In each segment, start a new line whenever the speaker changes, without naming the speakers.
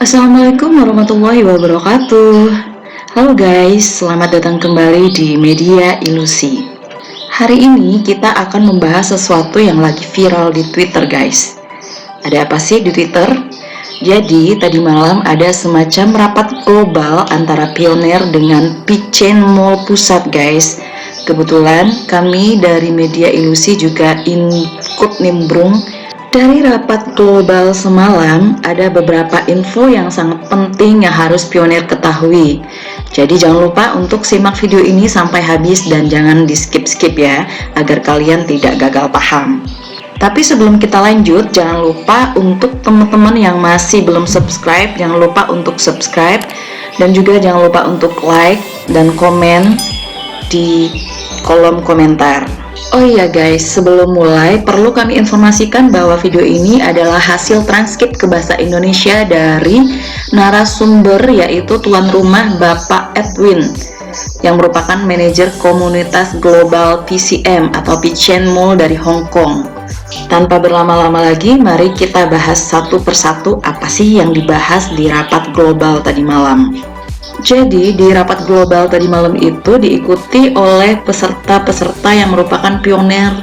Assalamualaikum warahmatullahi wabarakatuh. Halo guys, selamat datang kembali di Media Ilusi. Hari ini kita akan membahas sesuatu yang lagi viral di Twitter guys. Ada apa sih di Twitter? Jadi tadi malam ada semacam rapat global antara Pioneer dengan P-Chain Mall Pusat guys. Kebetulan kami dari Media Ilusi juga ikut nimbrung. Dari rapat global semalam, ada beberapa info yang sangat penting yang harus Pioneer ketahui. Jadi jangan lupa untuk simak video ini sampai habis dan jangan di skip-skip ya, agar kalian tidak gagal paham. Tapi sebelum kita lanjut, jangan lupa untuk teman-teman yang masih belum subscribe, jangan lupa untuk subscribe, dan juga jangan lupa untuk like dan komen di kolom komentar. Oh iya guys, sebelum mulai perlu kami informasikan bahwa video ini adalah hasil transkrip ke bahasa Indonesia dari narasumber yaitu tuan rumah Bapak Edwin yang merupakan manajer komunitas global PCM atau P-Chain Mall dari Hong Kong. Tanpa berlama-lama lagi, mari kita bahas satu persatu apa sih yang dibahas di rapat global tadi malam. Jadi di rapat global tadi malam itu diikuti oleh peserta-peserta yang merupakan pioner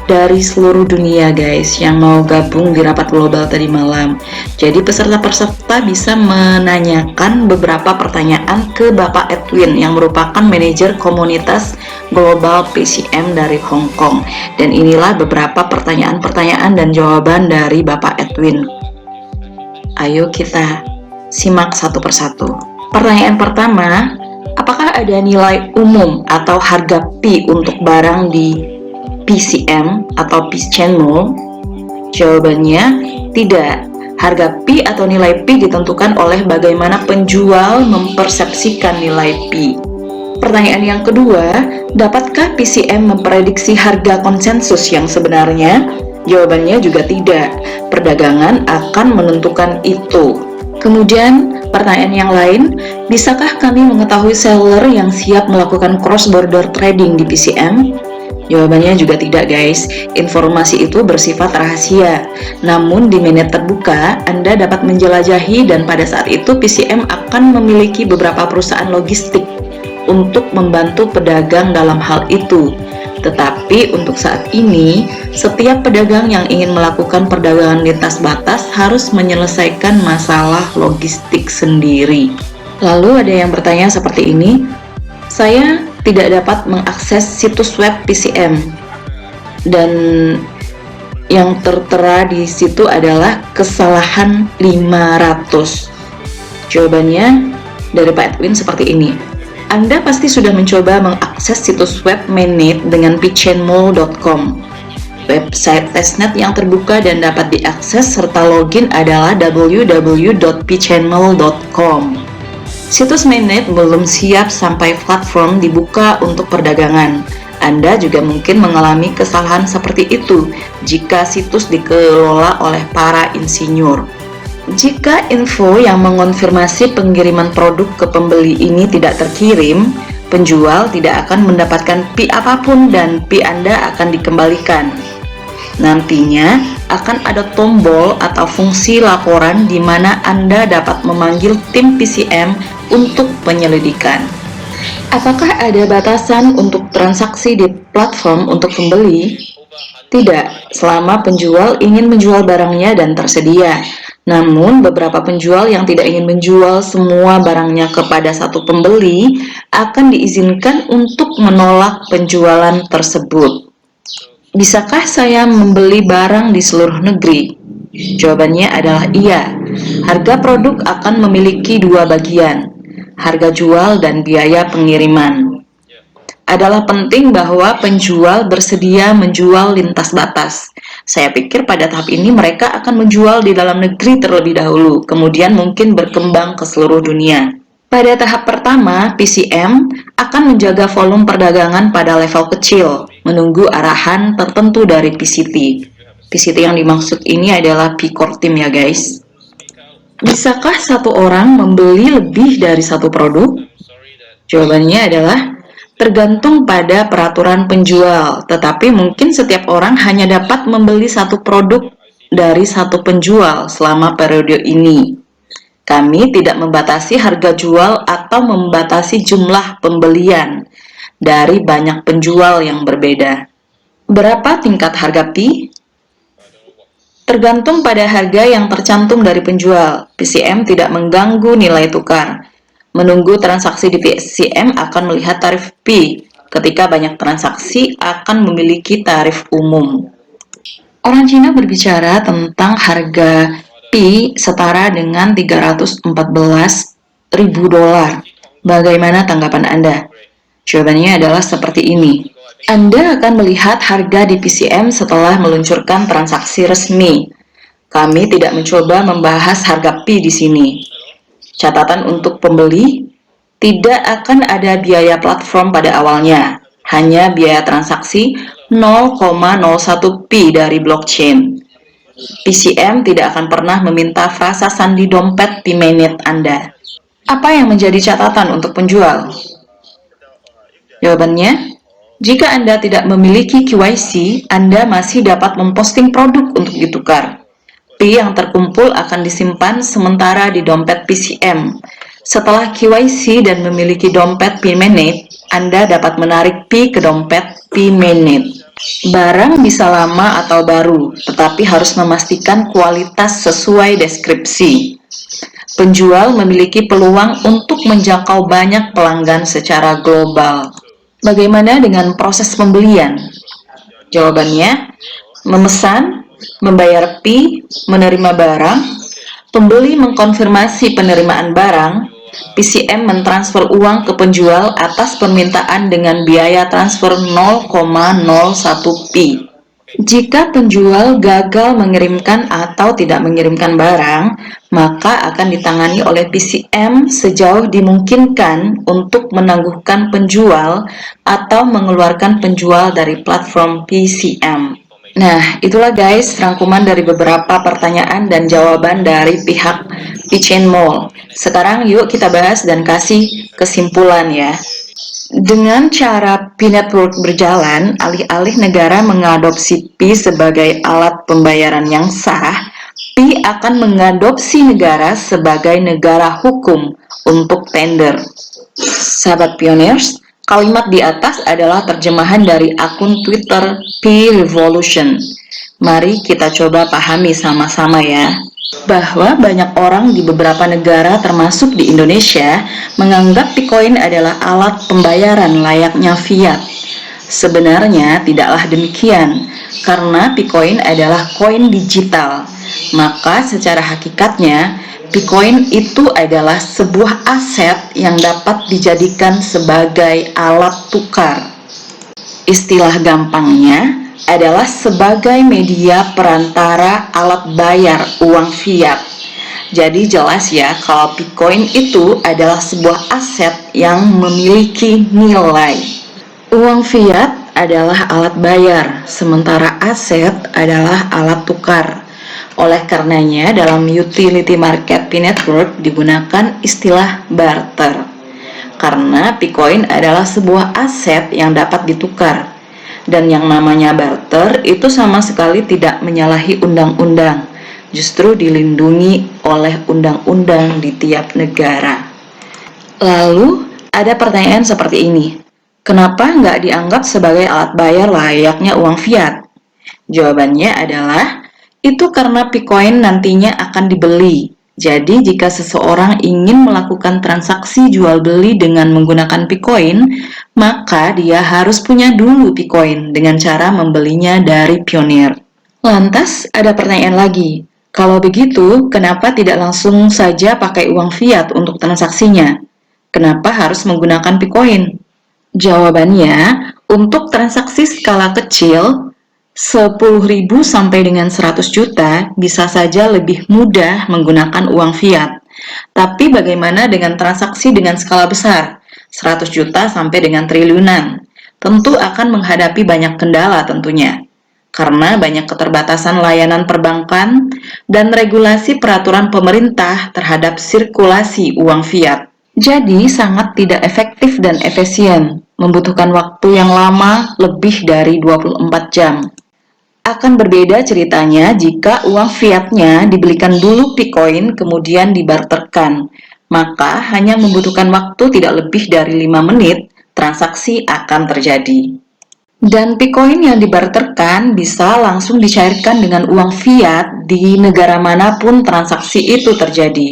dari seluruh dunia guys yang mau gabung di rapat global tadi malam. Jadi peserta-peserta bisa menanyakan beberapa pertanyaan ke Bapak Edwin yang merupakan manajer komunitas global PCM dari Hong Kong. Dan inilah beberapa pertanyaan-pertanyaan dan jawaban dari Bapak Edwin. Ayo kita simak satu persatu. Pertanyaan pertama, apakah ada nilai umum atau harga P untuk barang di PCM atau P-Chain Mall? Jawabannya, tidak. Harga P atau nilai P ditentukan oleh bagaimana penjual mempersepsikan nilai P. Pertanyaan yang kedua, dapatkah PCM memprediksi harga konsensus yang sebenarnya? Jawabannya juga tidak. Perdagangan akan menentukan itu. Kemudian, pertanyaan yang lain, bisakah kami mengetahui seller yang siap melakukan cross-border trading di PCM? Jawabannya juga tidak guys, informasi itu bersifat rahasia. Namun di menit terbuka, Anda dapat menjelajahi dan pada saat itu PCM akan memiliki beberapa perusahaan logistik untuk membantu pedagang dalam hal itu. Tetapi untuk saat ini, setiap pedagang yang ingin melakukan perdagangan lintas batas harus menyelesaikan masalah logistik sendiri. Lalu ada yang bertanya seperti ini, saya tidak dapat mengakses situs web PCM dan yang tertera di situ adalah kesalahan 500. Jawabannya dari Pak Edwin seperti ini. Anda pasti sudah mencoba mengakses situs web mainnet dengan pchainmall.com. Website testnet yang terbuka dan dapat diakses serta login adalah www.pchainmall.com. Situs mainnet belum siap sampai platform dibuka untuk perdagangan. Anda juga mungkin mengalami kesalahan seperti itu jika situs dikelola oleh para insinyur. Jika info yang mengonfirmasi pengiriman produk ke pembeli ini tidak terkirim, penjual tidak akan mendapatkan P apapun dan P Anda akan dikembalikan. Nantinya akan ada tombol atau fungsi laporan di mana Anda dapat memanggil tim PCM untuk penyelidikan. Apakah ada batasan untuk transaksi di platform untuk pembeli? Tidak, selama penjual ingin menjual barangnya dan tersedia. Namun, beberapa penjual yang tidak ingin menjual semua barangnya kepada satu pembeli akan diizinkan untuk menolak penjualan tersebut. Bisakah saya membeli barang di seluruh negeri? Jawabannya adalah iya. Harga produk akan memiliki dua bagian, harga jual dan biaya pengiriman. Adalah penting bahwa penjual bersedia menjual lintas batas. Saya pikir pada tahap ini mereka akan menjual di dalam negeri terlebih dahulu, kemudian mungkin berkembang ke seluruh dunia. Pada tahap pertama, PCM akan menjaga volume perdagangan pada level kecil, menunggu arahan tertentu dari PCT. PCT yang dimaksud ini adalah P-Core Team ya guys. Bisakah satu orang membeli lebih dari satu produk? Jawabannya adalah tergantung pada peraturan penjual, tetapi mungkin setiap orang hanya dapat membeli satu produk dari satu penjual selama periode ini. Kami tidak membatasi harga jual atau membatasi jumlah pembelian dari banyak penjual yang berbeda. Berapa tingkat harga Pi? Tergantung pada harga yang tercantum dari penjual. PCM tidak mengganggu nilai tukar. Menunggu transaksi di PCM akan melihat tarif Pi. Ketika banyak transaksi akan memiliki tarif umum. Orang Cina berbicara tentang harga Pi setara dengan 314.000 dolar. Bagaimana tanggapan Anda? Jawabannya adalah seperti ini. Anda akan melihat harga di PCM setelah meluncurkan transaksi resmi. Kami tidak mencoba membahas harga Pi di sini. Catatan untuk pembeli, tidak akan ada biaya platform pada awalnya, hanya biaya transaksi 0,01 Pi dari blockchain. PCM tidak akan pernah meminta frasa sandi dompet P-Minute Anda. Apa yang menjadi catatan untuk penjual? Jawabannya, jika Anda tidak memiliki KYC, Anda masih dapat memposting produk untuk ditukar. Pi yang terkumpul akan disimpan sementara di dompet PCM. Setelah KYC dan memiliki dompet P-Minute, Anda dapat menarik Pi ke dompet P-Minute. Barang bisa lama atau baru, tetapi harus memastikan kualitas sesuai deskripsi. Penjual memiliki peluang untuk menjangkau banyak pelanggan secara global. Bagaimana dengan proses pembelian? Jawabannya, memesan, membayar Pi, menerima barang, pembeli mengkonfirmasi penerimaan barang, PCM mentransfer uang ke penjual atas permintaan dengan biaya transfer 0,01 Pi. Jika penjual gagal mengirimkan atau tidak mengirimkan barang, maka akan ditangani oleh PCM sejauh dimungkinkan untuk menangguhkan penjual atau mengeluarkan penjual dari platform PCM. Nah, itulah guys rangkuman dari beberapa pertanyaan dan jawaban dari pihak P-Chain Mall. Sekarang yuk kita bahas dan kasih kesimpulan ya. Dengan cara P-Network berjalan, alih-alih negara mengadopsi Pi sebagai alat pembayaran yang sah, Pi akan mengadopsi negara sebagai negara hukum untuk tender. Sahabat pioneers, kalimat di atas adalah terjemahan dari akun Twitter Pi Revolution. Mari kita coba pahami sama-sama ya. Bahwa banyak orang di beberapa negara termasuk di Indonesia menganggap Bitcoin adalah alat pembayaran layaknya fiat. Sebenarnya tidaklah demikian, karena Bitcoin adalah koin digital. Maka secara hakikatnya, Bitcoin itu adalah sebuah aset yang dapat dijadikan sebagai alat tukar. Istilah gampangnya adalah sebagai media perantara alat bayar uang fiat. Jadi jelas ya kalau Bitcoin itu adalah sebuah aset yang memiliki nilai. Uang fiat adalah alat bayar, sementara aset adalah alat tukar. Oleh karenanya dalam utility market P-Network digunakan istilah barter. Karena Bitcoin adalah sebuah aset yang dapat ditukar. Dan yang namanya barter itu sama sekali tidak menyalahi undang-undang, justru dilindungi oleh undang-undang di tiap negara. Lalu ada pertanyaan seperti ini, kenapa nggak dianggap sebagai alat bayar layaknya uang fiat? Jawabannya adalah, itu karena Bitcoin nantinya akan dibeli. Jadi jika seseorang ingin melakukan transaksi jual beli dengan menggunakan Bitcoin, maka dia harus punya dulu Bitcoin dengan cara membelinya dari Pioneer. Lantas ada pertanyaan lagi, kalau begitu kenapa tidak langsung saja pakai uang fiat untuk transaksinya? Kenapa harus menggunakan Bitcoin? Jawabannya, untuk transaksi skala kecil, 10.000 sampai dengan 100 juta bisa saja lebih mudah menggunakan uang fiat. Tapi bagaimana dengan transaksi dengan skala besar, 100 juta sampai dengan triliunan? Tentu akan menghadapi banyak kendala tentunya. Karena banyak keterbatasan layanan perbankan dan regulasi peraturan pemerintah terhadap sirkulasi uang fiat. Jadi sangat tidak efektif dan efisien, membutuhkan waktu yang lama lebih dari 24 jam. Akan berbeda ceritanya jika uang fiatnya dibelikan dulu Picoin kemudian dibarterkan. Maka hanya membutuhkan waktu tidak lebih dari 5 menit, transaksi akan terjadi. Dan Picoin yang dibarterkan bisa langsung dicairkan dengan uang fiat di negara manapun transaksi itu terjadi.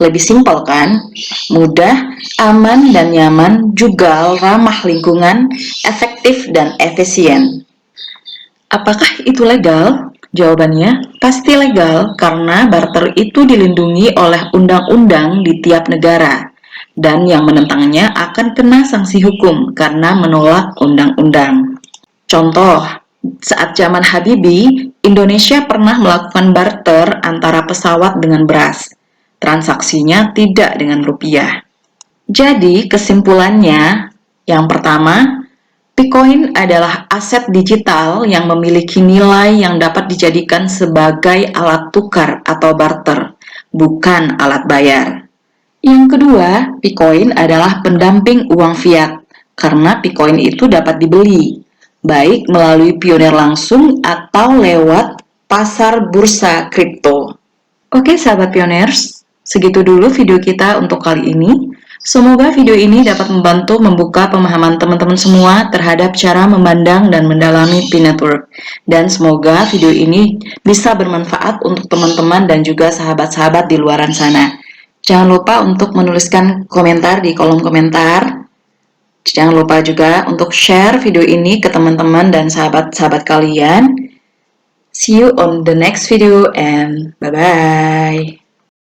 Lebih simpel kan? Mudah, aman dan nyaman, juga ramah lingkungan, efektif dan efisien. Apakah itu legal? Jawabannya pasti legal karena barter itu dilindungi oleh undang-undang di tiap negara. Dan yang menentangnya akan kena sanksi hukum karena menolak undang-undang. Contoh, saat zaman Habibie, Indonesia pernah melakukan barter antara pesawat dengan beras. Transaksinya tidak dengan rupiah. Jadi, kesimpulannya, yang pertama, Picoin adalah aset digital yang memiliki nilai yang dapat dijadikan sebagai alat tukar atau barter, bukan alat bayar. Yang kedua, Picoin adalah pendamping uang fiat, karena Picoin itu dapat dibeli, baik melalui pionir langsung atau lewat pasar bursa kripto. Oke sahabat pioners, segitu dulu video kita untuk kali ini. Semoga video ini dapat membantu membuka pemahaman teman-teman semua terhadap cara memandang dan mendalami P-Network. Dan semoga video ini bisa bermanfaat untuk teman-teman dan juga sahabat-sahabat di luaran sana. Jangan lupa untuk menuliskan komentar di kolom komentar. Jangan lupa juga untuk share video ini ke teman-teman dan sahabat-sahabat kalian. See you on the next video and bye-bye.